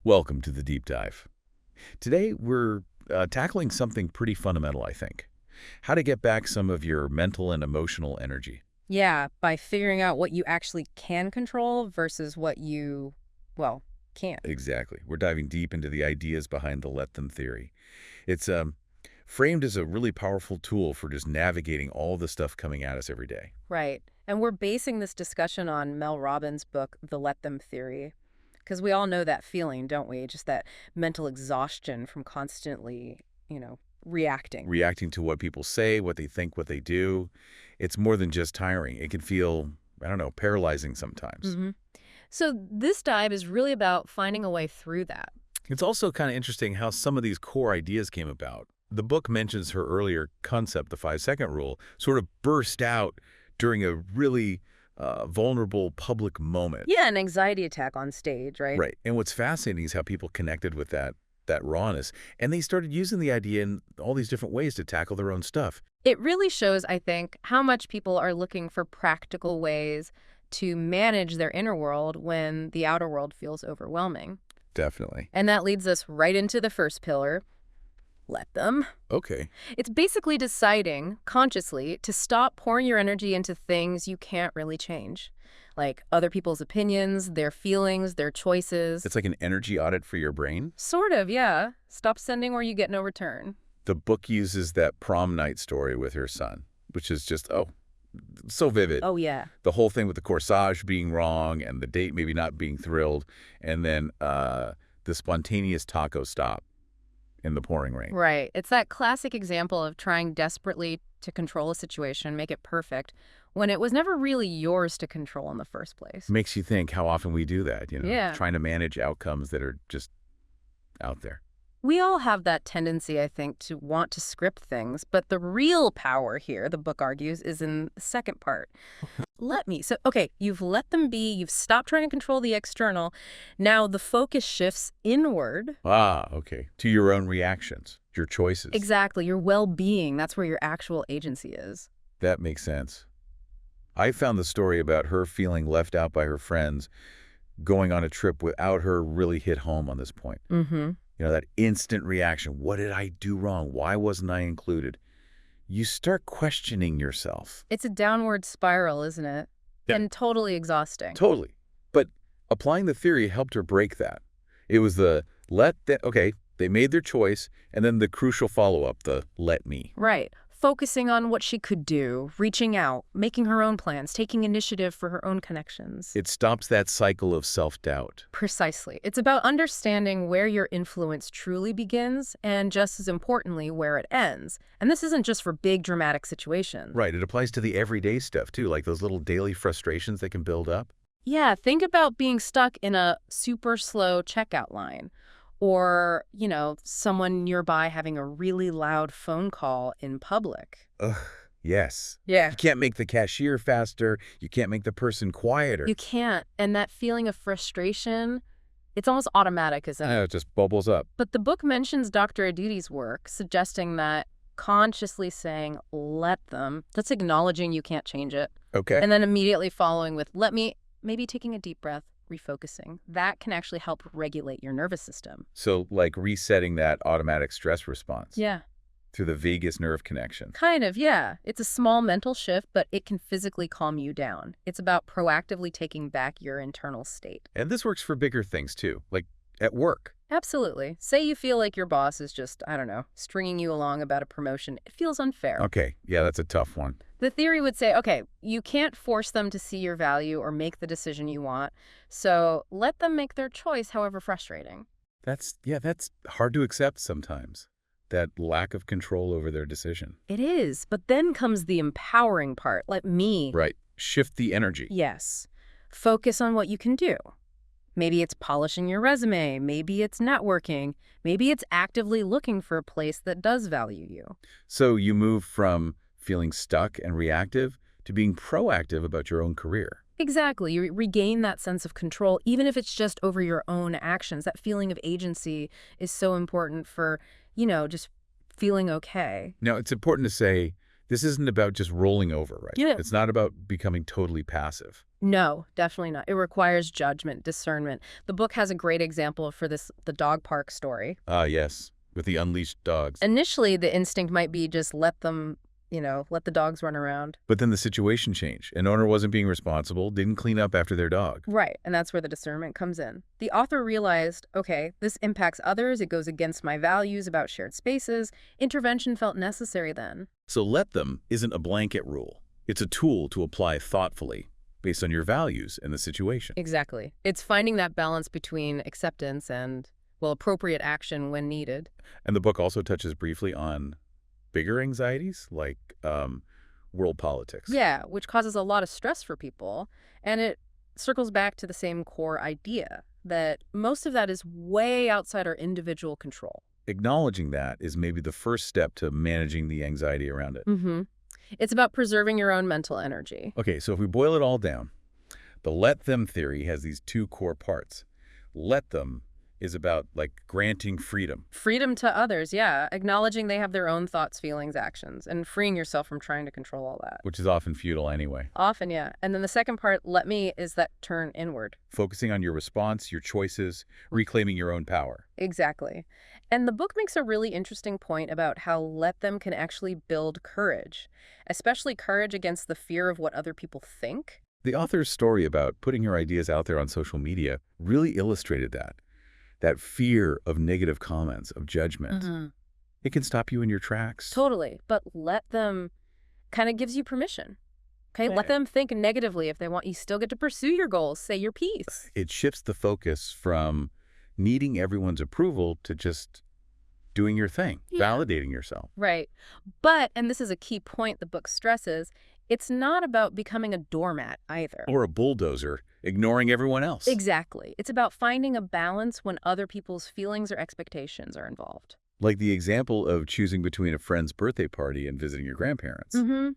Welcome to the Deep Dive. Today, we're tackling something pretty fundamental, I think. How to get back some of your mental and emotional energy. Yeah, by figuring out what you actually can control versus what you, well, can't. Exactly. We're diving deep into the ideas behind the let them theory. It's framed as a really powerful tool for just navigating all the stuff coming at us every day. Right. And we're basing this discussion on Mel Robbins' book, The Let Them Theory. Because we all know that feeling, don't we? Just that mental exhaustion from constantly, reacting. Reacting to what people say, what they think, what they do. It's more than just tiring. It can feel, I don't know, paralyzing sometimes. So this dive is really about finding a way through that. It's also kind of interesting how some of these core ideas came about. The book mentions her earlier concept, the 5-second rule, sort of burst out during a really vulnerable public moment. Yeah, an anxiety attack on stage, right? Right. And what's fascinating is how people connected with that rawness. And they started using the idea in all these different ways to tackle their own stuff. It really shows, I think, how much people are looking for practical ways to manage their inner world when the outer world feels overwhelming. Definitely. And that leads us right into the first pillar. Let them. Okay. It's basically deciding consciously to stop pouring your energy into things you can't really change, like other people's opinions, their feelings, their choices. It's like an energy audit for your brain. Sort of, yeah. Stop sending where you get no return. The book uses that prom night story with her son, which is just, so vivid. Oh, yeah. The whole thing with the corsage being wrong and the date maybe not being thrilled, and then the spontaneous taco stop in the pouring rain. Right. It's that classic example of trying desperately to control a situation, make it perfect, when it was never really yours to control in the first place. Makes you think how often we do that, Yeah. trying to manage outcomes that are just out there. We all have that tendency, I think, to want to script things, but the real power here, the book argues, is in the second part. So, okay, you've let them be, you've stopped trying to control the external. Now the focus shifts inward. Okay. To your own reactions, your choices. Exactly, your well-being, that's where your actual agency is. That makes sense. I found the story about her feeling left out by her friends going on a trip without her really hit home on this point. That instant reaction. What did I do wrong? Why wasn't I included? You start questioning yourself. It's a downward spiral, isn't it? Yeah. And totally exhausting. Totally. But applying the theory helped her break that. It was okay, they made their choice, and then the crucial follow-up, the let me. Right. Focusing on what she could do, reaching out, making her own plans, taking initiative for her own connections. It stops that cycle of self-doubt. Precisely. It's about understanding where your influence truly begins and, just as importantly, where it ends. And this isn't just for big dramatic situations. Right. It applies to the everyday stuff, too, like those little daily frustrations that can build up. Yeah, think about being stuck in a super slow checkout line. Or, someone nearby having a really loud phone call in public. Ugh, yes. Yeah. You can't make the cashier faster. You can't make the person quieter. You can't. And that feeling of frustration, it's almost automatic, isn't it? It just bubbles up. But the book mentions Dr. Aditi's work, suggesting that consciously saying, let them, that's acknowledging you can't change it. Okay. And then immediately following with, let me, maybe taking a deep breath. Refocusing. That can actually help regulate your nervous system. So like resetting that automatic stress response. Yeah. Through the vagus nerve connection. Kind of, yeah. It's a small mental shift, but it can physically calm you down. It's about proactively taking back your internal state. And this works for bigger things too, like at work. Absolutely. Say you feel like your boss is just, I don't know, stringing you along about a promotion. It feels unfair. Okay, yeah, that's a tough one. The theory would say, okay, you can't force them to see your value or make the decision you want, so let them make their choice, however frustrating. That's hard to accept sometimes, that lack of control over their decision. It is, but then comes the empowering part, let me. Right, shift the energy. Yes. Focus on what you can do. Maybe it's polishing your resume, maybe it's networking, maybe it's actively looking for a place that does value you. So you move from feeling stuck and reactive to being proactive about your own career. Exactly. You regain that sense of control, even if it's just over your own actions. That feeling of agency is so important for, just feeling okay. Now, it's important to say This isn't about just rolling over, right? Yeah. It's not about becoming totally passive. No, definitely not. It requires judgment, discernment. The book has a great example for this, the dog park story. Ah, yes, with the unleashed dogs. Initially, the instinct might be just let them, let the dogs run around. But then the situation changed. An owner wasn't being responsible, didn't clean up after their dog. Right, and that's where the discernment comes in. The author realized, okay, this impacts others, it goes against my values about shared spaces. Intervention felt necessary then. So let them isn't a blanket rule. It's a tool to apply thoughtfully, based on your values and the situation. Exactly. It's finding that balance between acceptance and, well, appropriate action when needed. And the book also touches briefly on bigger anxieties, like world politics. Yeah, which causes a lot of stress for people. And it circles back to the same core idea that most of that is way outside our individual control. Acknowledging that is maybe the first step to managing the anxiety around it. Mm-hmm. It's about preserving your own mental energy. Okay, so if we boil it all down, the let them theory has these two core parts. Let them is about, like, granting freedom. Freedom to others, yeah. Acknowledging they have their own thoughts, feelings, actions, and freeing yourself from trying to control all that. Which is often futile anyway. Often, yeah. And then the second part, let me, is that turn inward. Focusing on your response, your choices, reclaiming your own power. Exactly. And the book makes a really interesting point about how let them can actually build courage, especially courage against the fear of what other people think. The author's story about putting your ideas out there on social media really illustrated that. That fear of negative comments, of judgment. It can stop you in your tracks. Totally. But let them kind of gives you permission. Okay, Yeah. let them think negatively if they want. You still get to pursue your goals, say your piece. It shifts the focus from needing everyone's approval to just doing your thing, validating yourself. Right. But, and this is a key point the book stresses, it's not about becoming a doormat either. Or a bulldozer, ignoring everyone else. Exactly. It's about finding a balance when other people's feelings or expectations are involved. Like the example of choosing between a friend's birthday party and visiting your grandparents. Mm-hmm.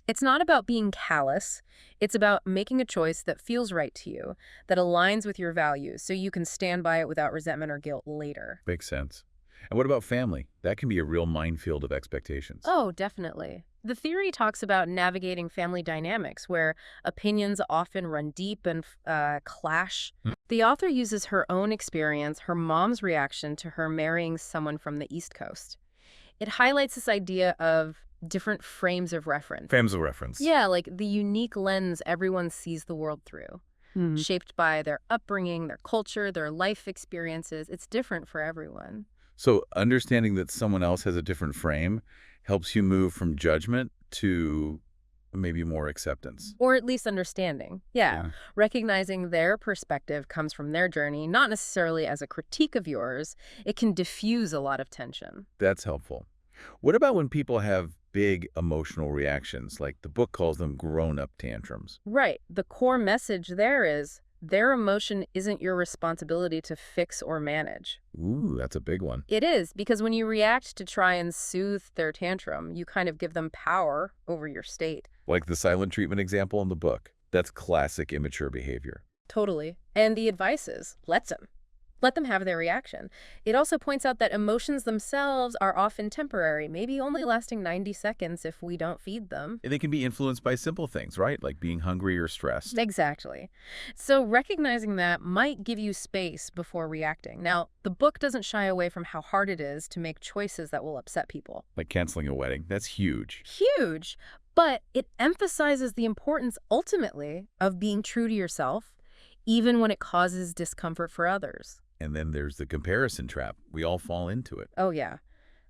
It's not about being callous. It's about making a choice that feels right to you, that aligns with your values, so you can stand by it without resentment or guilt later. Makes sense. And what about family? That can be a real minefield of expectations. Oh, definitely. The theory talks about navigating family dynamics where opinions often run deep and clash. The author uses her own experience, her mom's reaction to her marrying someone from the East Coast. It highlights this idea of different frames of reference. Frames of reference. Yeah, like the unique lens everyone sees the world through, shaped by their upbringing, their culture, their life experiences. It's different for everyone. So understanding that someone else has a different frame helps you move from judgment to maybe more acceptance. Or at least understanding. Yeah. Recognizing their perspective comes from their journey, not necessarily as a critique of yours. It can diffuse a lot of tension. That's helpful. What about when people have big emotional reactions, like the book calls them grown-up tantrums? Right. The core message there is their emotion isn't your responsibility to fix or manage. Ooh, that's a big one. It is, because when you react to try and soothe their tantrum, you kind of give them power over your state. Like the silent treatment example in the book. That's classic immature behavior. Totally. And the advice is, let them have their reaction. It also points out that emotions themselves are often temporary, maybe only lasting 90 seconds if we don't feed them. And they can be influenced by simple things, right? Like being hungry or stressed. Exactly. So recognizing that might give you space before reacting. Now, the book doesn't shy away from how hard it is to make choices that will upset people. Like canceling a wedding. That's huge. Huge. But it emphasizes the importance, ultimately, of being true to yourself, even when it causes discomfort for others. And then there's the comparison trap. We all fall into it. Oh, yeah.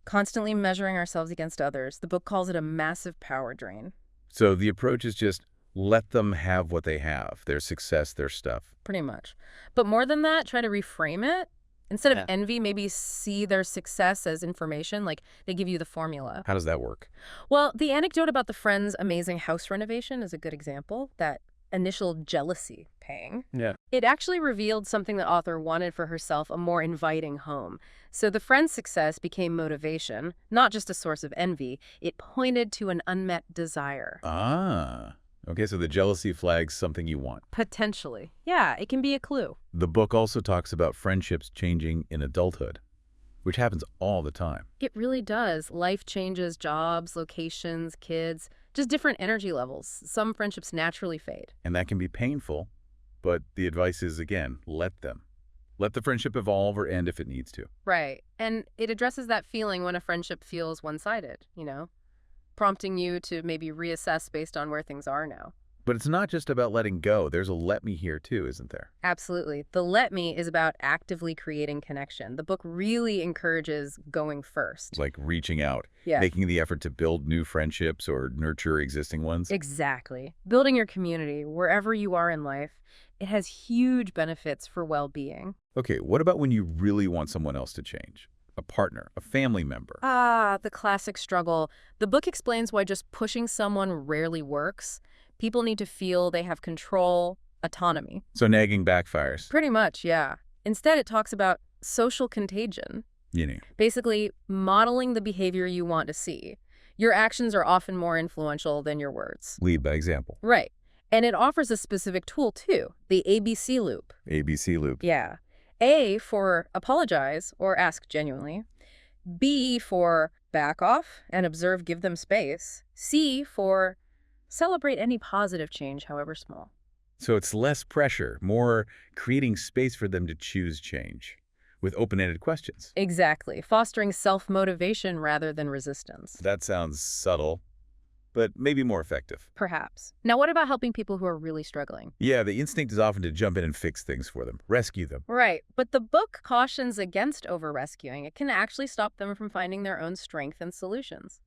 Constantly measuring ourselves against others. The book calls it a massive power drain. So the approach is just let them have what they have, their success, their stuff. Pretty much. But more than that, try to reframe it. Instead of envy, maybe see their success as information, like they give you the formula. How does that work? Well, the anecdote about the friend's amazing house renovation is a good example. That initial jealousy pang. Yeah. It actually revealed something the author wanted for herself, a more inviting home. So the friend's success became motivation, not just a source of envy. It pointed to an unmet desire. Ah. Okay, so the jealousy flags something you want. Potentially. Yeah, it can be a clue. The book also talks about friendships changing in adulthood. which happens all the time. It really does. Life changes, jobs, locations, kids, just different energy levels. Some friendships naturally fade. And that can be painful, but the advice is, again, let them. Let the friendship evolve or end if it needs to. Right. And it addresses that feeling when a friendship feels one-sided, prompting you to maybe reassess based on where things are now. But it's not just about letting go. There's a let me here too, isn't there? Absolutely. The let me is about actively creating connection. The book really encourages going first. Like reaching out, Yeah. making the effort to build new friendships or nurture existing ones. Exactly. Building your community wherever you are in life, it has huge benefits for well-being. Okay, what about when you really want someone else to change? A partner, a family member. The classic struggle. The book explains why just pushing someone rarely works. People need to feel they have control, autonomy. So nagging backfires. Pretty much, yeah. Instead, it talks about social contagion. Basically, modeling the behavior you want to see. Your actions are often more influential than your words. Lead by example. Right. And it offers a specific tool, too, the ABC loop. ABC loop. Yeah. A for apologize or ask genuinely. B for back off and observe, give them space. C for celebrate any positive change, however small. So it's less pressure, more creating space for them to choose change with open-ended questions. Exactly. Fostering self-motivation rather than resistance. That sounds subtle, but maybe more effective. Perhaps. Now, what about helping people who are really struggling? Yeah, the instinct is often to jump in and fix things for them, rescue them. Right. But the book cautions against over-rescuing. It can actually stop them from finding their own strength and solutions.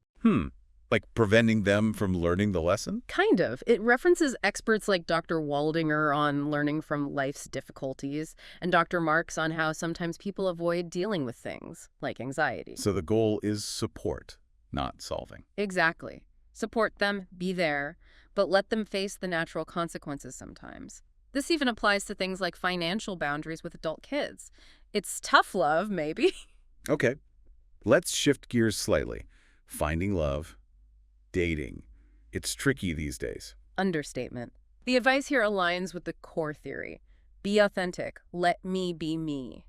Like preventing them from learning the lesson? Kind of. It references experts like Dr. Waldinger on learning from life's difficulties and Dr. Marks on how sometimes people avoid dealing with things like anxiety. So the goal is support, not solving. Exactly. Support them, be there, but let them face the natural consequences sometimes. This even applies to things like financial boundaries with adult kids. It's tough love, maybe. Okay, let's shift gears slightly. Finding love. Dating. It's tricky these days. Understatement. The advice here aligns with the core theory. Be authentic. Let me be me.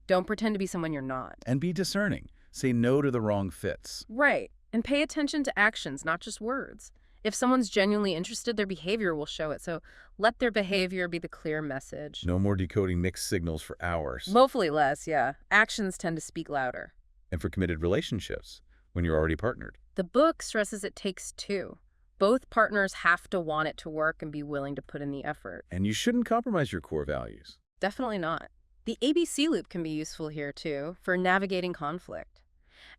Don't pretend to be someone you're not. And be discerning. Say no to the wrong fits. Right. And pay attention to actions, not just words. If someone's genuinely interested, their behavior will show it. So let their behavior be the clear message. No more decoding mixed signals for hours. Hopefully less, yeah. Actions tend to speak louder. And for committed relationships, when you're already partnered. The book stresses it takes two. Both partners have to want it to work and be willing to put in the effort. And you shouldn't compromise your core values. Definitely not. The ABC loop can be useful here, too, for navigating conflict.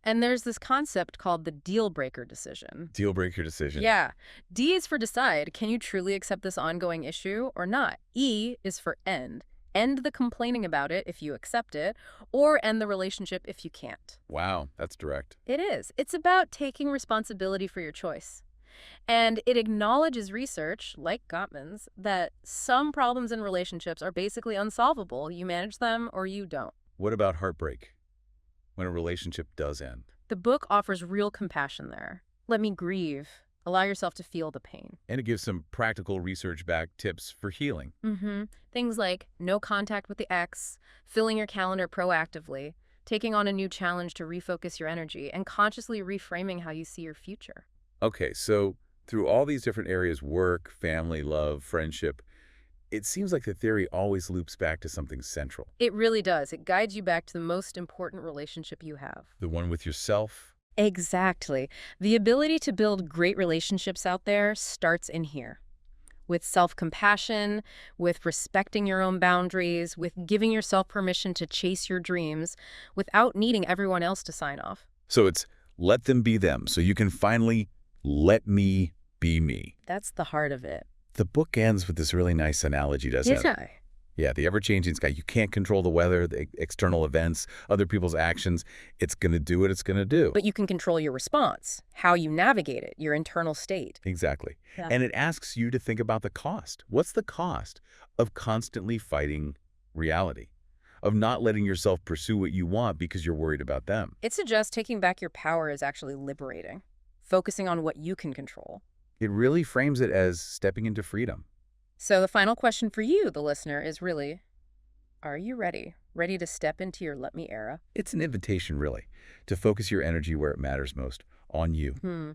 And there's this concept called the deal breaker decision. Deal breaker decision. Yeah. D is for decide. Can you truly accept this ongoing issue or not? E is for end. End the complaining about it if you accept it, or end the relationship if you can't. Wow, that's direct. It is. It's about taking responsibility for your choice. And it acknowledges research, like Gottman's, that some problems in relationships are basically unsolvable. You manage them or you don't. What about heartbreak? When a relationship does end? The book offers real compassion there. Let me grieve. Allow yourself to feel the pain. And it gives some practical research-backed tips for healing. Things like no contact with the ex, filling your calendar proactively, taking on a new challenge to refocus your energy, and consciously reframing how you see your future. Okay, so through all these different areas, work, family, love, friendship, it seems like the theory always loops back to something central. It really does. It guides you back to the most important relationship you have. The one with yourself. Exactly. The ability to build great relationships out there starts in here. With self-compassion, with respecting your own boundaries, with giving yourself permission to chase your dreams without needing everyone else to sign off. So it's let them be them, so you can finally let me be me. That's the heart of it. The book ends with this really nice analogy, doesn't it? Yeah, the ever-changing sky. You can't control the weather, the external events, other people's actions. It's going to do what it's going to do. But you can control your response, how you navigate it, your internal state. Exactly. Yeah. And it asks you to think about the cost. What's the cost of constantly fighting reality? Of not letting yourself pursue what you want because you're worried about them? It suggests taking back your power is actually liberating, focusing on what you can control. It really frames it as stepping into freedom. So the final question for you, the listener, is really, Are you ready? Ready to step into your let me era? It's an invitation, really, to focus your energy where it matters most, on you.